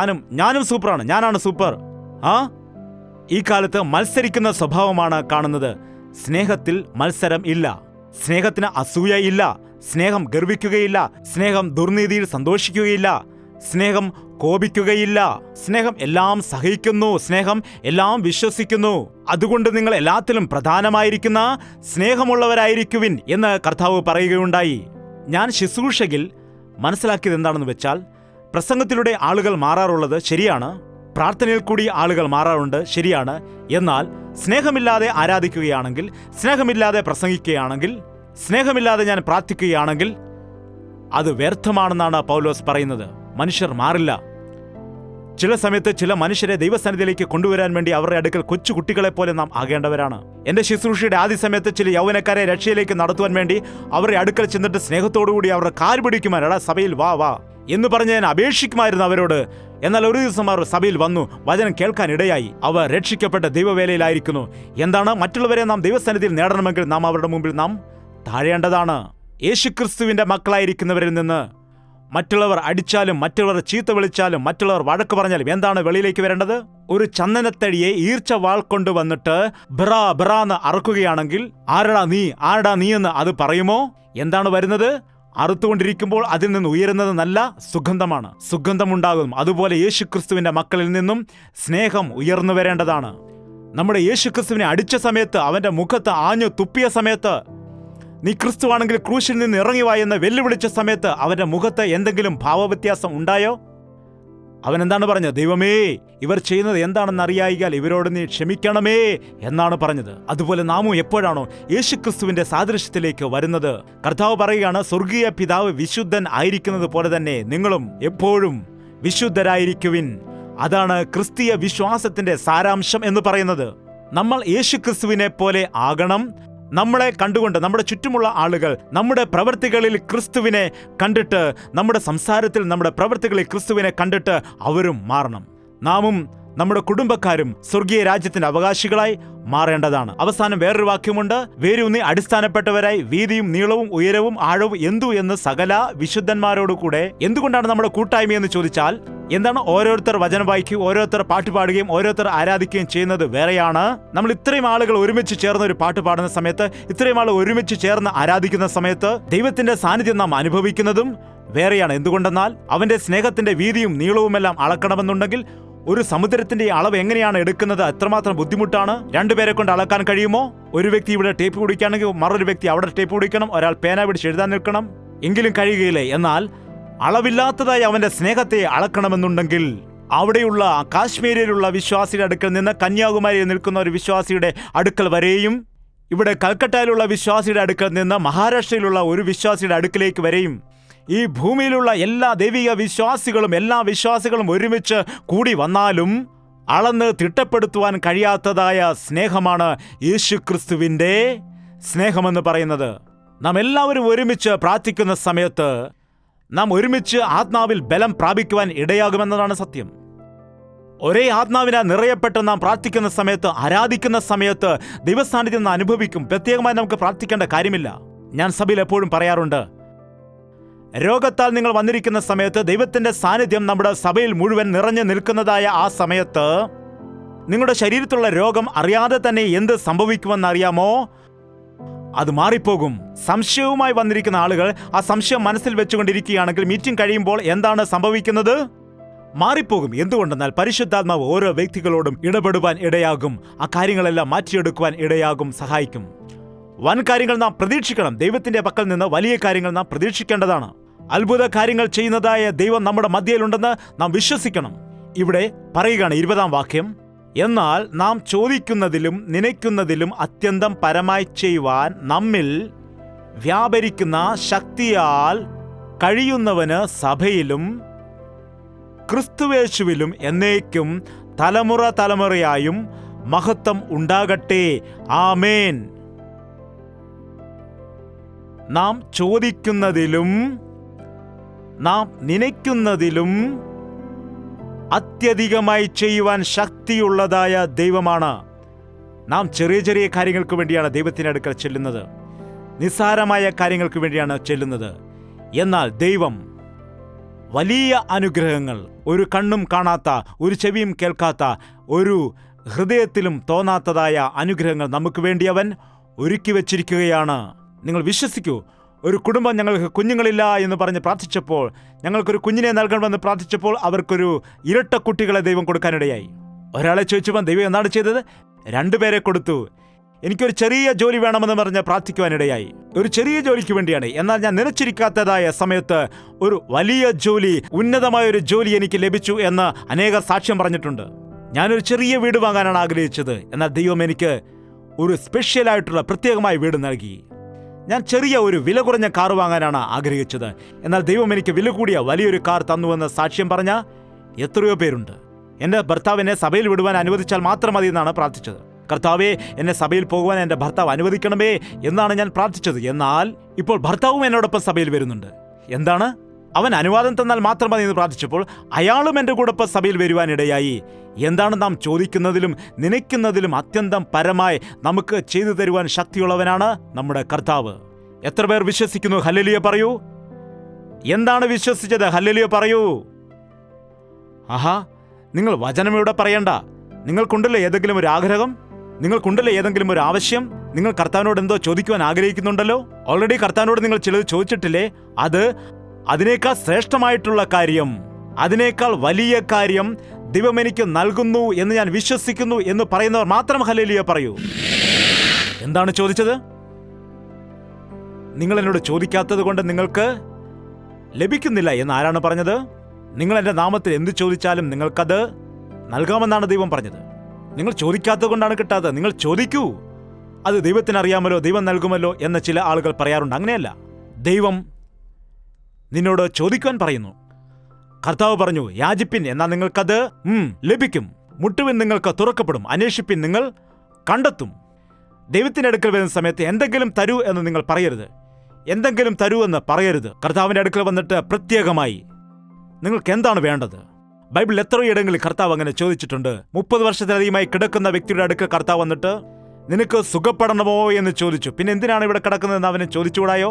ഞാനും സൂപ്പറാണ്, ഞാനാണ് സൂപ്പർ. ഈ കാലത്ത് മത്സരിക്കുന്ന സ്വഭാവമാണ് കാണുന്നത്. സ്നേഹത്തിൽ മത്സരം ഇല്ല, സ്നേഹത്തിന് അസൂയ ഇല്ല, സ്നേഹം ഗർവിക്കുകയില്ല, സ്നേഹം ദുർനീതിയിൽ സന്തോഷിക്കുകയില്ല, സ്നേഹം കോപിക്കുകയില്ല, സ്നേഹം എല്ലാം സഹിക്കുന്നു, സ്നേഹം എല്ലാം വിശ്വസിക്കുന്നു. അതുകൊണ്ട് നിങ്ങൾ എല്ലാത്തിലും പ്രധാനമായിരിക്കുന്ന സ്നേഹമുള്ളവരായിരിക്കുവിൻ എന്ന് കർത്താവ് പറയുകയുണ്ടായി. ഞാൻ ശുശ്രൂഷയിൽ മനസ്സിലാക്കിയത് എന്താണെന്ന് വെച്ചാൽ, പ്രസംഗത്തിലൂടെ ആളുകൾ മാറാറുള്ളത് ശരിയാണ്, പ്രാർത്ഥനയിൽ കൂടി ആളുകൾ മാറാറുണ്ട് ശരിയാണ്. എന്നാൽ സ്നേഹമില്ലാതെ ആരാധിക്കുകയാണെങ്കിൽ, സ്നേഹമില്ലാതെ പ്രസംഗിക്കുകയാണെങ്കിൽ, സ്നേഹമില്ലാതെ ഞാൻ പ്രാർത്ഥിക്കുകയാണെങ്കിൽ അത് വ്യർത്ഥമാണെന്നാണ് പൗലോസ് പറയുന്നത്. മനുഷ്യർ മാറില്ല. ചില സമയത്ത് ചില മനുഷ്യരെ ദൈവസന്നിധിയിലേക്ക് കൊണ്ടുവരാൻ വേണ്ടി അവരുടെ അടുക്കൽ കൊച്ചു കുട്ടികളെ പോലെ നാം ആകേണ്ടവരാണ്. എൻ്റെ ശുശ്രൂഷയുടെ ആദ്യ സമയത്ത് ചില യൗവനക്കാരെ രക്ഷയിലേക്ക് നടത്തുവാൻ വേണ്ടി അവരുടെ അടുക്കൽ ചെന്നിട്ട് സ്നേഹത്തോടുകൂടി അവരുടെ കാൽ പിടിക്കുമാൻ, സഭയിൽ വാ എന്ന് പറഞ്ഞ് ഞാൻ അപേക്ഷിക്കുമായിരുന്നു അവരോട്. എന്നാൽ ഒരു ദിവസം അവർ സഭയിൽ വന്നു, വചനം കേൾക്കാൻ ഇടയായി. അവർ രക്ഷിക്കപ്പെട്ട ദൈവവേലയിലായിരിക്കുന്നു. എന്താണ്? മറ്റുള്ളവരെ നാം ദൈവസന്നിധിയിൽ നേടണമെങ്കിൽ നാം അവരുടെ മുമ്പിൽ നാം താഴേണ്ടതാണ്. യേശുക്രിസ്തുവിന്റെ മക്കളായിരിക്കുന്നവരിൽ നിന്ന് മറ്റുള്ളവർ അടിച്ചാലും, മറ്റുള്ളവർ ചീത്ത വിളിച്ചാലും, മറ്റുള്ളവർ വഴക്ക് പറഞ്ഞാലും എന്താണ് വെളിയിലേക്ക് വരേണ്ടത്? ഒരു ചന്ദനത്തടിയെ ഈർച്ച വാൾ കൊണ്ടുവന്നിട്ട് ബറാന്ന് അറുക്കുകയാണെങ്കിൽ ആരടാ നീ എന്ന് അത് പറയുമോ? എന്താണ് വരുന്നത്? അറുത്തുകൊണ്ടിരിക്കുമ്പോൾ അതിൽ നിന്ന് ഉയരുന്നത് നല്ല സുഗന്ധമാണ്, സുഗന്ധമുണ്ടാകും. അതുപോലെ യേശുക്രിസ്തുവിന്റെ മക്കളിൽ നിന്നും സ്നേഹം ഉയർന്നു വരേണ്ടതാണ്. നമ്മുടെ യേശുക്രിസ്തുവിനെ അടിച്ച സമയത്ത്, അവന്റെ മുഖത്ത് ആഞ്ഞു തുപ്പിയ സമയത്ത്, നീ ക്രിസ്തുവാണെങ്കിൽ ക്രൂശിൽ നിന്ന് ഇറങ്ങിവാ എന്ന് വെല്ലുവിളിച്ച സമയത്ത് അവന്റെ മുഖത്ത് എന്തെങ്കിലും ഭാവവ്യത്യാസം ഉണ്ടായോ? അവൻ എന്താണ് പറഞ്ഞത്? ദൈവമേ, ഇവർ ചെയ്യുന്നത് എന്താണെന്ന് അറിയായികയാൽ ഇവരോട് നീ ക്ഷമിക്കണമേ എന്നാണ് പറഞ്ഞത്. അതുപോലെ നാമും എപ്പോഴാണോ യേശുക്രിസ്തുവിന്റെ സാദൃശ്യത്തിലേക്ക് വരുന്നത്, കർത്താവ് പറയുകയാണ്, സ്വർഗീയ പിതാവ് വിശുദ്ധൻ ആയിരിക്കുന്നത് പോലെ തന്നെ നിങ്ങളും എപ്പോഴും വിശുദ്ധരായിരിക്കുവിൻ. അതാണ് ക്രിസ്തീയ വിശ്വാസത്തിന്റെ സാരാംശം എന്ന് പറയുന്നത്. നമ്മൾ യേശുക്രിസ്തുവിനെ പോലെ ആകണം. നമ്മളെ കണ്ടുകൊണ്ട് നമ്മുടെ ചുറ്റുമുള്ള ആളുകൾ നമ്മുടെ പ്രവൃത്തികളിൽ ക്രിസ്തുവിനെ കണ്ടിട്ട്, നമ്മുടെ സംസാരത്തിൽ നമ്മുടെ പ്രവൃത്തികളിൽ ക്രിസ്തുവിനെ കണ്ടിട്ട് അവരും മാറണം. നാമും നമ്മുടെ കുടുംബക്കാരും സ്വർഗീയ രാജ്യത്തിന്റെ അവകാശികളായി മാറേണ്ടതാണ്. അവസാനം വേറൊരു വാക്യമുണ്ട്, വേരൂന്നി അടിസ്ഥാനപ്പെട്ടവരായി വീതിയും നീളവും ഉയരവും ആഴവും എന്തു എന്ന് സകല വിശുദ്ധന്മാരോടുകൂടെ. എന്തുകൊണ്ടാണ് നമ്മുടെ കൂട്ടായ്മ എന്ന് ചോദിച്ചാൽ എന്താണ്? ഓരോരുത്തർ വചനം വായിക്കുകയും ഓരോരുത്തർ പാട്ട് പാടുകയും ഓരോരുത്തർ ആരാധിക്കുകയും ചെയ്യുന്നത് വേറെയാണ്. നമ്മൾ ഇത്രയും ആളുകൾ ഒരുമിച്ച് ചേർന്ന് ഒരു പാട്ട് പാടുന്ന സമയത്ത്, ഇത്രയും ആളുകൾ ഒരുമിച്ച് ചേർന്ന് ആരാധിക്കുന്ന സമയത്ത് ദൈവത്തിന്റെ സാന്നിധ്യം നാം അനുഭവിക്കുന്നതും വേറെയാണ്. എന്തുകൊണ്ടെന്നാൽ അവന്റെ സ്നേഹത്തിന്റെ വീതിയും നീളവുമെല്ലാം അളക്കണമെന്നുണ്ടെങ്കിൽ ഒരു സമുദ്രത്തിന്റെ അളവ് എങ്ങനെയാണ് എടുക്കുന്നത്? എത്രമാത്രം ബുദ്ധിമുട്ടാണ്. രണ്ടുപേരെ കൊണ്ട് അളക്കാൻ കഴിയുമോ? ഒരു വ്യക്തി ഇവിടെ ടേപ്പ് കുടിക്കുകയാണെങ്കിൽ മറൊരു വ്യക്തി അവിടെ ടേപ്പ് കുടിക്കണം, ഒരാൾ പേന പിടിച്ച് എഴുതാൻ നിൽക്കണം, എങ്കിലും കഴിയുകയില്ലേ. എന്നാൽ അളവില്ലാത്തതായി അവന്റെ സ്നേഹത്തെ അളക്കണമെന്നുണ്ടെങ്കിൽ അവിടെയുള്ള കാശ്മീരിലുള്ള വിശ്വാസിയുടെ അടുക്കൽ നിന്ന് കന്യാകുമാരിയിൽ നിൽക്കുന്ന ഒരു വിശ്വാസിയുടെ അടുക്കൽ വരെയും, ഇവിടെ കൽക്കട്ടയിലുള്ള വിശ്വാസിയുടെ അടുക്കൽ നിന്ന് മഹാരാഷ്ട്രയിലുള്ള ഒരു വിശ്വാസിയുടെ അടുക്കിലേക്ക് വരെയും, ഈ ഭൂമിയിലുള്ള എല്ലാ ദൈവിക വിശ്വാസികളും എല്ലാ വിശ്വാസികളും ഒരുമിച്ച് കൂടി വന്നാലും അളന്ന് തിട്ടപ്പെടുത്തുവാൻ കഴിയാത്തതായ സ്നേഹമാണ് യേശുക്രിസ്തുവിൻ്റെ സ്നേഹമെന്ന് പറയുന്നത്. നാം എല്ലാവരും ഒരുമിച്ച് പ്രാർത്ഥിക്കുന്ന സമയത്ത് നാം ഒരുമിച്ച് ആത്മാവിൽ ബലം പ്രാപിക്കുവാൻ ഇടയാകുമെന്നതാണ് സത്യം. ഒരേ ആത്മാവിനെ നിറയപ്പെട്ട് നാം പ്രാർത്ഥിക്കുന്ന സമയത്ത്, ആരാധിക്കുന്ന സമയത്ത് ദൈവസാന്നിധ്യം നാം അനുഭവിക്കും. പ്രത്യേകമായി നമുക്ക് പ്രാർത്ഥിക്കേണ്ട കാര്യമില്ല. ഞാൻ സഭയിൽ എപ്പോഴും പറയാറുണ്ട്, രോഗത്താൽ നിങ്ങൾ വന്നിരിക്കുന്ന സമയത്ത് ദൈവത്തിന്റെ സാന്നിധ്യം നമ്മുടെ സഭയിൽ മുഴുവൻ നിറഞ്ഞു നിൽക്കുന്നതായ ആ സമയത്ത് നിങ്ങളുടെ ശരീരത്തിലുള്ള രോഗം അറിയാതെ തന്നെ എന്ത് സംഭവിക്കുമെന്നറിയാമോ? അത് മാറിപ്പോകും. സംശയവുമായി വന്നിരിക്കുന്ന ആളുകൾ ആ സംശയം മനസ്സിൽ വെച്ചുകൊണ്ടിരിക്കുകയാണെങ്കിൽ മീറ്റിംഗ് കഴിയുമ്പോൾ എന്താണ് സംഭവിക്കുന്നത്? മാറിപ്പോകും. എന്തുകൊണ്ടെന്നാൽ പരിശുദ്ധാത്മാവ് ഓരോ വ്യക്തികളോടും ഇടപെടുവാൻ ഇടയാകും. ആ കാര്യങ്ങളെല്ലാം മാറ്റിയെടുക്കുവാൻ ഇടയാകും, സഹായിക്കും. വൻ കാര്യങ്ങൾ നാം പ്രതീക്ഷിക്കണം. ദൈവത്തിന്റെ പക്കൽ നിന്ന് വലിയ കാര്യങ്ങൾ നാം പ്രതീക്ഷിക്കേണ്ടതാണ്. അത്ഭുത കാര്യങ്ങൾ ചെയ്യുന്നതായ ദൈവം നമ്മുടെ മധ്യയിലുണ്ടെന്ന് നാം വിശ്വസിക്കണം. ഇവിടെ പറയുകയാണ് 20-ാം വാക്യം, എന്നാൽ നാം ചോദിക്കുന്നതിലും നനയ്ക്കുന്നതിലും അത്യന്തം പരമായി ചെയ്യുവാൻ നമ്മിൽ വ്യാപരിക്കുന്ന ശക്തിയാൽ കഴിയുന്നവന് സഭയിലും ക്രിസ്തുവേശുവിലും എന്നേക്കും തലമുറ തലമുറയായും മഹത്വം ഉണ്ടാകട്ടെ. ആമേൻ. നാം ചോദിക്കുന്നതിലും നാം നനയ്ക്കുന്നതിലും അത്യധികമായി ചെയ്യുവാൻ ശക്തിയുള്ളതായ ദൈവമാണ്. നാം ചെറിയ ചെറിയ കാര്യങ്ങൾക്ക് വേണ്ടിയാണ് ദൈവത്തിൻ്റെ അടുക്കൽ ചെല്ലുന്നത്, നിസ്സാരമായ കാര്യങ്ങൾക്ക് വേണ്ടിയാണ് ചെല്ലുന്നത്. എന്നാൽ ദൈവം വലിയ അനുഗ്രഹങ്ങൾ, ഒരു കണ്ണും കാണാത്ത, ഒരു ചെവിയും കേൾക്കാത്ത, ഒരു ഹൃദയത്തിലും തോന്നാത്തതായ അനുഗ്രഹങ്ങൾ നമുക്ക് വേണ്ടി അവൻ ഒരുക്കി വച്ചിരിക്കുകയാണ്. നിങ്ങൾ വിശ്വസിക്കൂ. ഒരു കുടുംബം ഞങ്ങൾക്ക് കുഞ്ഞുങ്ങളില്ല എന്ന് പറഞ്ഞ് പ്രാർത്ഥിച്ചപ്പോൾ, ഞങ്ങൾക്കൊരു കുഞ്ഞിനെ നൽകണമെന്ന് പ്രാർത്ഥിച്ചപ്പോൾ അവർക്കൊരു ഇരട്ട കുട്ടികളെ ദൈവം കൊടുക്കാനിടയായി. ഒരാളെ ചോദിച്ചപ്പോൾ ദൈവം എന്താണ് ചെയ്തത്? 2 പേരെ കൊടുത്തു. എനിക്കൊരു ചെറിയ ജോലി വേണമെന്ന് പറഞ്ഞ് പ്രാർത്ഥിക്കുവാനിടയായി. ഒരു ചെറിയ ജോലിക്ക് വേണ്ടിയാണ്. എന്നാൽ ഞാൻ നിലച്ചിരിക്കാത്തതായ സമയത്ത് ഒരു വലിയ ജോലി, ഉന്നതമായൊരു ജോലി എനിക്ക് ലഭിച്ചു എന്ന് അനേകർ സാക്ഷ്യം പറഞ്ഞിട്ടുണ്ട്. ഞാനൊരു ചെറിയ വീട് വാങ്ങാനാണ് ആഗ്രഹിച്ചത്. എന്നാൽ ദൈവം എനിക്ക് ഒരു സ്പെഷ്യലായിട്ടുള്ള പ്രത്യേകമായ വീട് നൽകി. ഞാൻ ചെറിയ ഒരു വില കുറഞ്ഞ കാർ വാങ്ങാനാണ് ആഗ്രഹിച്ചത്. എന്നാൽ ദൈവം എനിക്ക് വില കൂടിയ വലിയൊരു കാർ തന്നുവെന്ന് സാക്ഷ്യം പറഞ്ഞ എത്രയോ പേരുണ്ട്. എൻ്റെ ഭർത്താവ് എന്നെ സഭയിൽ വിടുവാൻ അനുവദിച്ചാൽ മാത്രം മതി എന്നാണ് പ്രാർത്ഥിച്ചത്. കർത്താവേ, എന്നെ സഭയിൽ പോകുവാൻ എൻ്റെ ഭർത്താവ് അനുവദിക്കണമേ എന്നാണ് ഞാൻ പ്രാർത്ഥിച്ചത്. എന്നാൽ ഇപ്പോൾ ഭർത്താവും എന്നോടൊപ്പം സഭയിൽ വരുന്നുണ്ട്. എന്താണ്? അവൻ അനുവാദം തന്നാൽ മാത്രം മതി എന്ന് പ്രാർത്ഥിച്ചപ്പോൾ അയാളും എൻ്റെ കൂടൊപ്പം സഭയിൽ വരുവാനിടയായി. എന്താണ്? നാം ചോദിക്കുന്നതിലും നനയ്ക്കുന്നതിലും അത്യന്തം പരമായി നമുക്ക് ചെയ്തു തരുവാൻ ശക്തിയുള്ളവനാണ് നമ്മുടെ കർത്താവ്. എത്ര പേർ വിശ്വസിക്കുന്നു? ഹല്ലേലൂയ പറയൂ. എന്താണ് വിശ്വസിച്ചത്? ഹല്ലേലൂയ പറയൂ. ആഹാ, നിങ്ങൾ വചനമിവിടെ പറയണ്ട. നിങ്ങൾക്കുണ്ടല്ലോ ഏതെങ്കിലും ഒരു ആഗ്രഹം, നിങ്ങൾക്കുണ്ടല്ലോ ഏതെങ്കിലും ഒരു ആവശ്യം, നിങ്ങൾ കർത്താവിനോട് എന്തോ ചോദിക്കുവാൻ ആഗ്രഹിക്കുന്നുണ്ടല്ലോ. ഓൾറെഡി കർത്താവിനോട് നിങ്ങൾ ചിലത് ചോദിച്ചിട്ടില്ലേ? അതിനേക്കാൾ ശ്രേഷ്ഠമായിട്ടുള്ള കാര്യം, അതിനേക്കാൾ വലിയ കാര്യം ദൈവം എനിക്ക് നൽകുന്നു എന്ന് ഞാൻ വിശ്വസിക്കുന്നു എന്ന് പറയുന്നവർ മാത്രം ഹല്ലേലൂയ പറയൂ. എന്താണ് ചോദിച്ചത്? നിങ്ങൾ എന്നോട് ചോദിക്കാത്തത് കൊണ്ട് നിങ്ങൾക്ക് ലഭിക്കുന്നില്ല എന്ന് ആരാണ് പറഞ്ഞത്? നിങ്ങൾ എൻ്റെ നാമത്തിൽ എന്ത് ചോദിച്ചാലും നിങ്ങൾക്കത് നൽകാമെന്നാണ് ദൈവം പറഞ്ഞത്. നിങ്ങൾ ചോദിക്കാത്തത് കൊണ്ടാണ് കിട്ടാത്തത്. നിങ്ങൾ ചോദിക്കൂ. അത് ദൈവത്തിനറിയാമല്ലോ, ദൈവം നൽകുമല്ലോ എന്ന് ചില ആളുകൾ പറയാറുണ്ട്. അങ്ങനെയല്ല. ദൈവം നിന്നോട് ചോദിക്കുവാൻ പറയുന്നു. കർത്താവ് പറഞ്ഞു, യാചിപ്പിൻ എന്നാൽ നിങ്ങൾക്കത് ലഭിക്കും, മുട്ടുവിൻ നിങ്ങൾക്ക് തുറക്കപ്പെടും, അന്വേഷിപ്പിൻ നിങ്ങൾ കണ്ടെത്തും. ദൈവത്തിൻ്റെ അടുക്കൽ വരുന്ന സമയത്ത് എന്തെങ്കിലും തരൂ എന്ന് നിങ്ങൾ പറയരുത്. എന്തെങ്കിലും തരൂ എന്ന് പറയരുത്. കർത്താവിൻ്റെ അടുക്കൽ വന്നിട്ട് പ്രത്യേകമായി നിങ്ങൾക്ക് എന്താണ് വേണ്ടത്? ബൈബിളിൽ എത്രയിടങ്ങളിൽ കർത്താവ് അങ്ങനെ ചോദിച്ചിട്ടുണ്ട്. 30 വർഷത്തിലധികമായി കിടക്കുന്ന വ്യക്തിയുടെ അടുക്കൽ കർത്താവ് വന്നിട്ട് നിനക്ക് സുഖപ്പെടണമോ എന്ന് ചോദിച്ചു. പിന്നെ എന്തിനാണ് ഇവിടെ കിടക്കുന്നതെന്ന് അവനെ ചോദിച്ചുകൂടായോ?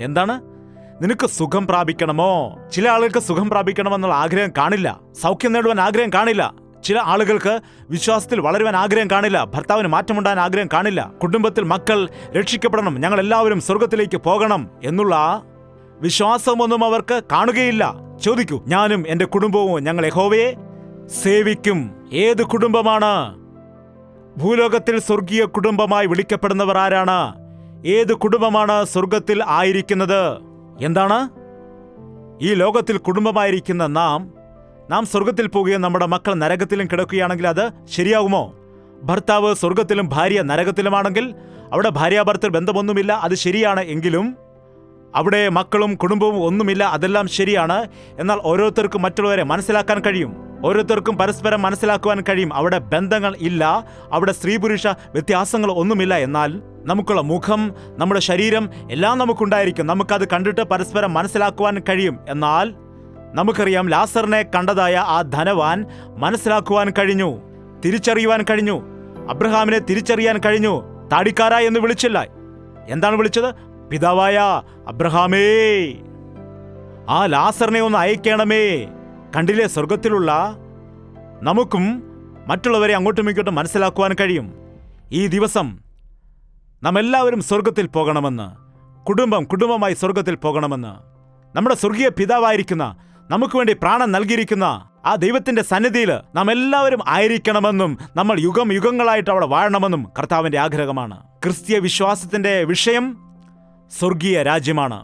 എന്താണ്? നിനക്ക് സുഖം പ്രാപിക്കണമോ? ചില ആളുകൾക്ക് സുഖം പ്രാപിക്കണമെന്നുള്ള ആഗ്രഹം കാണില്ല. സൗഖ്യം നേടുവാൻ ആഗ്രഹം കാണില്ല. ചില ആളുകൾക്ക് വിശ്വാസത്തിൽ വളരുവാൻ ആഗ്രഹം കാണില്ല. ഭർത്താവിന് മാറ്റമുണ്ടാകാൻ ആഗ്രഹം കാണില്ല. കുടുംബത്തിൽ മക്കൾ രക്ഷിക്കപ്പെടണം, ഞങ്ങൾ എല്ലാവരും സ്വർഗത്തിലേക്ക് പോകണം എന്നുള്ള വിശ്വാസമൊന്നും അവർക്ക് കാണുകയില്ല. ചോദിക്കൂ. ഞാനും എൻ്റെ കുടുംബവും ഞങ്ങൾ യഹോവയെ സേവിക്കും. ഏത് കുടുംബമാണ്? ഭൂലോകത്തിൽ സ്വർഗീയ കുടുംബമായി വിളിക്കപ്പെടുന്നവർ ആരാണ്? ഏത് കുടുംബമാണ് സ്വർഗത്തിൽ ആയിരിക്കുന്നത്? എന്താണ് ഈ ലോകത്തിൽ കുടുംബമായിരിക്കുന്ന നാം സ്വർഗത്തിൽ പോവുകയും നമ്മുടെ മക്കൾ നരകത്തിലും കിടക്കുകയാണെങ്കിൽ അത് ശരിയാകുമോ? ഭർത്താവ് സ്വർഗത്തിലും ഭാര്യ നരകത്തിലുമാണെങ്കിൽ അവിടെ ഭാര്യാഭർത്തൃ ബന്ധമൊന്നുമില്ല, അത് ശരിയാണ്. എങ്കിലും അവിടെ മക്കളും കുടുംബവും ഒന്നുമില്ല, അതെല്ലാം ശരിയാണ്. എന്നാൽ ഓരോരുത്തർക്കും മറ്റുള്ളവരെ മനസ്സിലാക്കാൻ കഴിയും, ഓരോരുത്തർക്കും പരസ്പരം മനസ്സിലാക്കുവാൻ കഴിയും. അവിടെ ബന്ധങ്ങൾ ഇല്ല, അവിടെ സ്ത്രീ പുരുഷ വ്യത്യാസങ്ങൾ ഒന്നുമില്ല. എന്നാൽ നമുക്കുള്ള മുഖം, നമ്മുടെ ശരീരം എല്ലാം നമുക്കുണ്ടായിരിക്കും. നമുക്കത് കണ്ടിട്ട് പരസ്പരം മനസ്സിലാക്കുവാൻ കഴിയും. എന്നാൽ നമുക്കറിയാം, ലാസറിനെ കണ്ടതായ ആ ധനവാൻ മനസ്സിലാക്കുവാൻ കഴിഞ്ഞു, തിരിച്ചറിയുവാൻ കഴിഞ്ഞു. അബ്രഹാമിനെ തിരിച്ചറിയാൻ കഴിഞ്ഞു. താടിക്കാര എന്ന് വിളിച്ചില്ല. എന്താണ് വിളിച്ചത്? പിതാവായ അബ്രഹാമേ, ആ ലാസറിനെ ഒന്ന് അയക്കണമേ. കണ്ടില്ലേ, സ്വർഗത്തിലുള്ള നമുക്കും മറ്റുള്ളവരെ അങ്ങോട്ടും ഇങ്ങോട്ടും മനസ്സിലാക്കുവാൻ കഴിയും. ഈ ദിവസം നാം എല്ലാവരും സ്വർഗത്തിൽ പോകണമെന്ന്, കുടുംബമായി സ്വർഗത്തിൽ പോകണമെന്ന് നമ്മുടെ സ്വർഗീയ പിതാവായിരിക്കുന്ന, നമുക്ക് വേണ്ടി പ്രാണൻ നൽകിയിരിക്കുന്ന ആ ദൈവത്തിന്റെ സന്നിധിയിൽ നാം എല്ലാവരും ആയിരിക്കണമെന്നും നമ്മൾ യുഗങ്ങളായിട്ട് അവിടെ വാഴണമെന്നും കർത്താവിന്റെ ആഗ്രഹമാണ്. ക്രിസ്തീയ വിശ്വാസത്തിന്റെ വിഷയം സ്വർഗീയ രാജ്യമാണ്.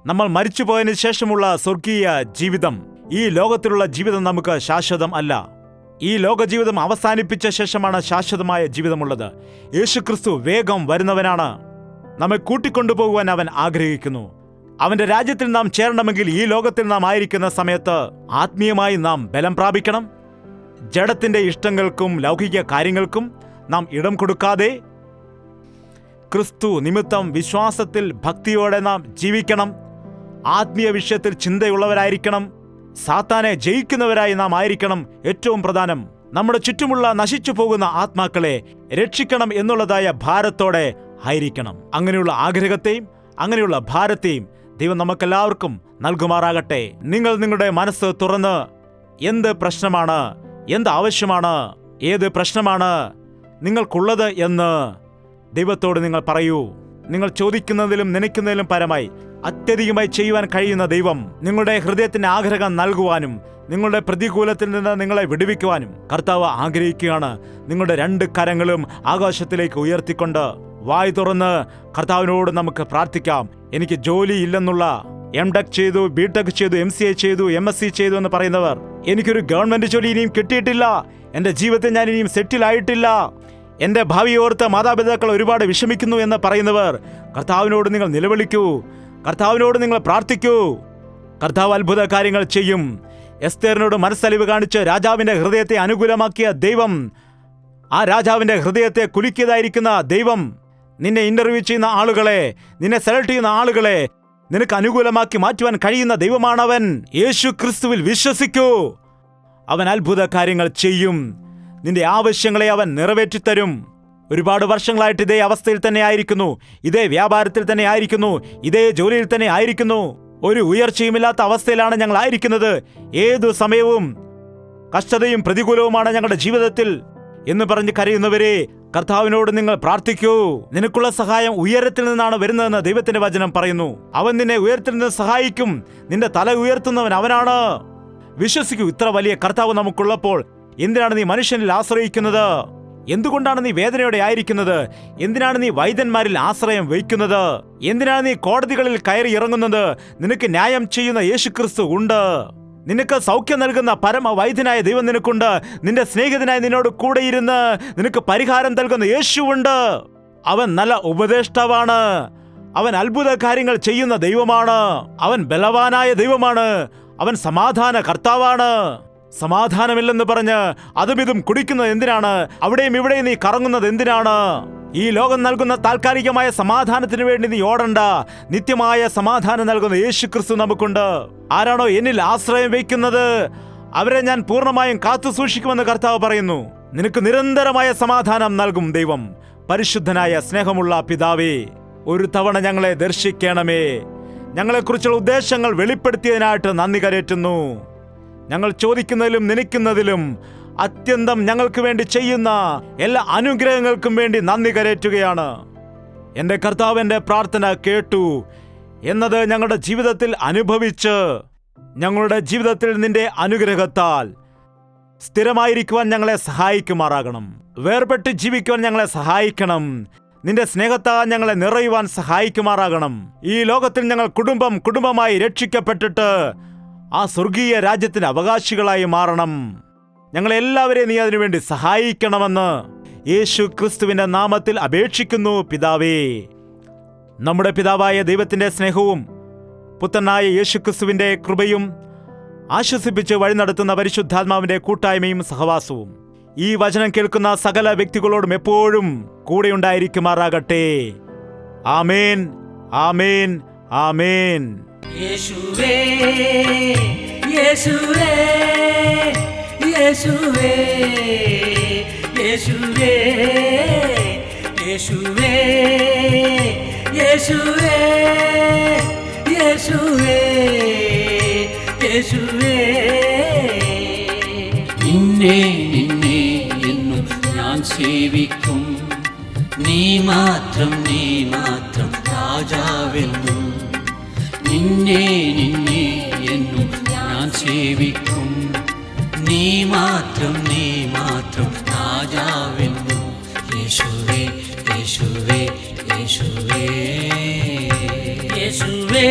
നമ്മൾ മരിച്ചുപോയതിനു ശേഷമുള്ള സ്വർഗീയ ജീവിതം. ഈ ലോകത്തിലുള്ള ജീവിതം നമുക്ക് ശാശ്വതം അല്ല. ഈ ലോക ജീവിതം അവസാനിപ്പിച്ച ശേഷമാണ് ശാശ്വതമായ ജീവിതമുള്ളത്. യേശുക്രിസ്തു വേഗം വരുന്നവനാണ്. നമ്മെ കൂട്ടിക്കൊണ്ടുപോകുവാൻ അവൻ ആഗ്രഹിക്കുന്നു. അവന്റെ രാജ്യത്തിൽ നാം ചേരണമെങ്കിൽ ഈ ലോകത്തിൽ നാം ആയിരിക്കുന്ന സമയത്ത് ആത്മീയമായി നാം ബലം പ്രാപിക്കണം. ജഡത്തിന്റെ ഇഷ്ടങ്ങൾക്കും ലൗകിക കാര്യങ്ങൾക്കും നാം ഇടം കൊടുക്കാതെ ക്രിസ്തു നിമിത്തം വിശ്വാസത്തിൽ ഭക്തിയോടെ നാം ജീവിക്കണം. ആത്മീയ വിഷയത്തിൽ ചിന്തയുള്ളവരായിരിക്കണം. സാത്താനെ ജയിക്കുന്നവരായി നാം ആയിരിക്കണം. ഏറ്റവും പ്രധാനം, നമ്മുടെ ചുറ്റുമുള്ള നശിച്ചു പോകുന്ന ആത്മാക്കളെ രക്ഷിക്കണം എന്നുള്ളതായ ഭാരത്തോടെ ആയിരിക്കണം. അങ്ങനെയുള്ള ആഗ്രഹത്തെയും അങ്ങനെയുള്ള ഭാരത്തെയും ദൈവം നമുക്കെല്ലാവർക്കും നൽകുമാറാകട്ടെ. നിങ്ങൾ നിങ്ങളുടെ മനസ്സ് തുറന്ന് എന്ത് പ്രശ്നമാണ്, എന്ത് ആവശ്യമാണ്, ഏത് പ്രശ്നമാണ് നിങ്ങൾക്കുള്ളത് എന്ന് ദൈവത്തോട് നിങ്ങൾ പറയൂ. നിങ്ങൾ ചോദിക്കുന്നതിലും നനയ്ക്കുന്നതിലും പരമായി അത്യധികമായി ചെയ്യുവാൻ കഴിയുന്ന ദൈവം നിങ്ങളുടെ ഹൃദയത്തിന്റെ ആഗ്രഹം നൽകുവാനും നിങ്ങളുടെ പ്രതികൂലത്തിൽ നിന്ന് നിങ്ങളെ വിടുവിക്കുവാനും കർത്താവ് ആഗ്രഹിക്കുകയാണ്. നിങ്ങളുടെ 2 കരങ്ങളും ആകാശത്തിലേക്ക് ഉയർത്തിക്കൊണ്ട് വായ് തുറന്ന് കർത്താവിനോട് നമുക്ക് പ്രാർത്ഥിക്കാം. എനിക്ക് ജോലി ഇല്ലെന്നുള്ള, MTech ചെയ്തു, BTech ചെയ്തു, MCA ചെയ്തു, MSc ചെയ്തു എന്ന് പറയുന്നവർ, എനിക്കൊരു ഗവൺമെന്റ് ജോലി ഇനിയും കിട്ടിയിട്ടില്ല, എൻ്റെ ജീവിതത്തിൽ ഞാൻ ഇനിയും സെറ്റിൽ ആയിട്ടില്ല, എൻ്റെ ഭാവി ഓർത്ത് മാതാപിതാക്കൾ ഒരുപാട് വിഷമിക്കുന്നു എന്ന് പറയുന്നവർ, കർത്താവിനോട് നിങ്ങൾ നിലവിളിക്കൂ, കർത്താവിനോട് നിങ്ങൾ പ്രാർത്ഥിക്കൂ. കർത്താവ് അത്ഭുത കാര്യങ്ങൾ ചെയ്യും. എസ്തേറിനോട് മനസ്സലിവ് കാണിച്ച് രാജാവിന്റെ ഹൃദയത്തെ അനുകൂലമാക്കിയ ദൈവം, ആ രാജാവിന്റെ ഹൃദയത്തെ കുലുക്കിയതായിരിക്കുന്ന ദൈവം, നിന്നെ ഇന്റർവ്യൂ ചെയ്യുന്ന ആളുകളെ, നിന്നെ സെലക്ട് ചെയ്യുന്ന ആളുകളെ നിനക്ക് അനുകൂലമാക്കി മാറ്റുവാൻ കഴിയുന്ന ദൈവമാണവൻ. യേശു ക്രിസ്തുവിൽ വിശ്വസിക്കൂ. അവൻ അത്ഭുത കാര്യങ്ങൾ ചെയ്യും. നിന്റെ ആവശ്യങ്ങളെ അവൻ നിറവേറ്റിത്തരും. ഒരുപാട് വർഷങ്ങളായിട്ട് ഇതേ അവസ്ഥയിൽ തന്നെ ആയിരിക്കുന്നു, ഇതേ വ്യാപാരത്തിൽ തന്നെ ആയിരിക്കുന്നു, ഇതേ ജോലിയിൽ തന്നെ ആയിരിക്കുന്നു. ഒരു ഉയർച്ചയുമില്ലാത്ത അവസ്ഥയിലാണ് ഞങ്ങൾ ആയിരിക്കുന്നത്. ഏതു സമയവും കഷ്ടതയും പ്രതികൂലവുമാണ് ഞങ്ങളുടെ ജീവിതത്തിൽ എന്ന് പറഞ്ഞ് കരയുന്നവരെ, കർത്താവിനോട് നിങ്ങൾ പ്രാർത്ഥിക്കൂ. നിനക്കുള്ള സഹായം ഉയരത്തിൽ നിന്നാണ് വരുന്നതെന്ന് ദൈവത്തിന്റെ വചനം പറയുന്നു. അവൻ നിന്നെ ഉയരത്തിൽ നിന്ന് സഹായിക്കും. നിന്റെ തല ഉയർത്തുന്നവൻ അവനാണ്. വിശ്വസിക്കൂ. ഇത്ര വലിയ കർത്താവ് നമുക്കുള്ളപ്പോൾ എന്തിനാണ് നീ മനുഷ്യനിൽ ആശ്രയിക്കുന്നത്? എന്തുകൊണ്ടാണ് നീ വേദനയോടെ ആയിരിക്കുന്നത്? എന്തിനാണ് നീ വൈദ്യന്മാരിൽ ആശ്രയം വയ്ക്കുന്നത്? എന്തിനാണ് നീ കോടതികളിൽ കയറി ഇറങ്ങുന്നത്? നിനക്ക് ന്യായം ചെയ്യുന്ന യേശുക്രിസ്തു ഉണ്ട്. നിനക്ക് സൗഖ്യം നൽകുന്ന പരമവൈദ്യനായ ദൈവം നിനക്കുണ്ട്. നിന്റെ സ്നേഹിതനായി നിന്നോട് കൂടെ ഇരുന്ന് നിനക്ക് പരിഹാരം നൽകുന്ന യേശുവുണ്ട്. അവൻ നല്ല ഉപദേഷ്ടാവാണ്. അവൻ അത്ഭുത കാര്യങ്ങൾ ചെയ്യുന്ന ദൈവമാണ്. അവൻ ബലവാനായ ദൈവമാണ്. അവൻ സമാധാന കർത്താവാണ്. സമാധാനമില്ലെന്ന് പറഞ്ഞ് അതും ഇതും കുടിക്കുന്നത് എന്തിനാണ്? അവിടെയും ഇവിടെയും നീ കറങ്ങുന്നത് എന്തിനാണ്? ഈ ലോകം നൽകുന്ന താൽക്കാലികമായ സമാധാനത്തിന് വേണ്ടി നീ ഓടണ്ട. നിത്യമായ സമാധാനം നൽകുന്ന യേശുക്രിസ്തു നമുക്കുണ്ട്. ആരാണോ എന്നിൽ ആശ്രയം വയ്ക്കുന്നത് അവരെ ഞാൻ പൂർണ്ണമായും കാത്തു സൂക്ഷിക്കുമെന്ന് കർത്താവ് പറയുന്നു. നിനക്ക് നിരന്തരമായ സമാധാനം നൽകും ദൈവം. പരിശുദ്ധനായ സ്നേഹമുള്ള പിതാവേ, ഒരു തവണ ഞങ്ങളെ ദർശിക്കണമേ. ഞങ്ങളെക്കുറിച്ചുള്ള ഉദ്ദേശങ്ങൾ വെളിപ്പെടുത്തിയതിനായിട്ട് നന്ദി കരേറ്റുന്നു. ഞങ്ങൾ ചോദിക്കുന്നതിലും നനയ്ക്കുന്നതിലും അത്യന്തം ഞങ്ങൾക്ക് വേണ്ടി ചെയ്യുന്ന എല്ലാ അനുഗ്രഹങ്ങൾക്കും വേണ്ടി നന്ദി കരേറ്റുകയാണ്. എൻ്റെ കർത്താവ് എൻ്റെ പ്രാർത്ഥന കേട്ടു എന്നത് ഞങ്ങളുടെ ജീവിതത്തിൽ അനുഭവിച്ച് ഞങ്ങളുടെ ജീവിതത്തിൽ നിന്റെ അനുഗ്രഹത്താൽ സ്ഥിരമായിരിക്കുവാൻ ഞങ്ങളെ സഹായിക്കുമാറാകണം. വേർപെട്ട് ജീവിക്കുവാൻ ഞങ്ങളെ സഹായിക്കണം. നിന്റെ സ്നേഹത്താൽ ഞങ്ങളെ നിറയുവാൻ സഹായിക്കുമാറാകണം. ഈ ലോകത്തിൽ ഞങ്ങൾ കുടുംബമായി രക്ഷിക്കപ്പെട്ടിട്ട് ആ സ്വർഗീയ രാജ്യത്തിന് അവകാശികളായി മാറണം. ഞങ്ങളെല്ലാവരെയും നീ അതിനുവേണ്ടി സഹായിക്കണമെന്ന് യേശു ക്രിസ്തുവിന്റെ നാമത്തിൽ അപേക്ഷിക്കുന്നു പിതാവേ. നമ്മുടെ പിതാവായ ദൈവത്തിന്റെ സ്നേഹവും പുത്രനായ യേശു ക്രിസ്തുവിന്റെ കൃപയും ആശ്വസിപ്പിച്ച് വഴി നടത്തുന്ന പരിശുദ്ധാത്മാവിന്റെ കൂട്ടായ്മയും സഹവാസവും ഈ വചനം കേൾക്കുന്ന സകല വ്യക്തികളോടും എപ്പോഴും കൂടെയുണ്ടായിരിക്കുമാറാകട്ടെ. ആമേൻ, ആമേൻ, ആമേൻ. യേശുവേ, യേശുവേ, യേശുവേ, യേശുവേ, യേശുവേ, യേശുവേ, യേശുവേ, യേശുവേ. നിന്നെ നിന്നെ എന്നും ഞാൻ സേവിക്കും. നീ മാത്രം രാജാവെന്നും. നിന്നെ നിന്നെ എന്നും ഞാൻ സേവിക്കും. നീ മാത്രം രാജാവെന്നും. യേശുവേ, യേശുവേ, യേശുവേ, യേശുവേ,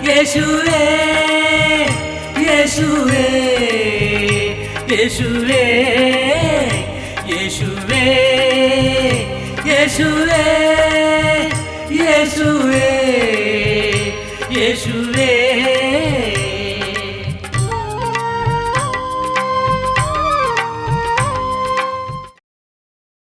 യേശുവേ, യേശുവേ, യേശുവേ, യേശുവേ, യേശുവേ, യേശുവേ, യേശുവേ.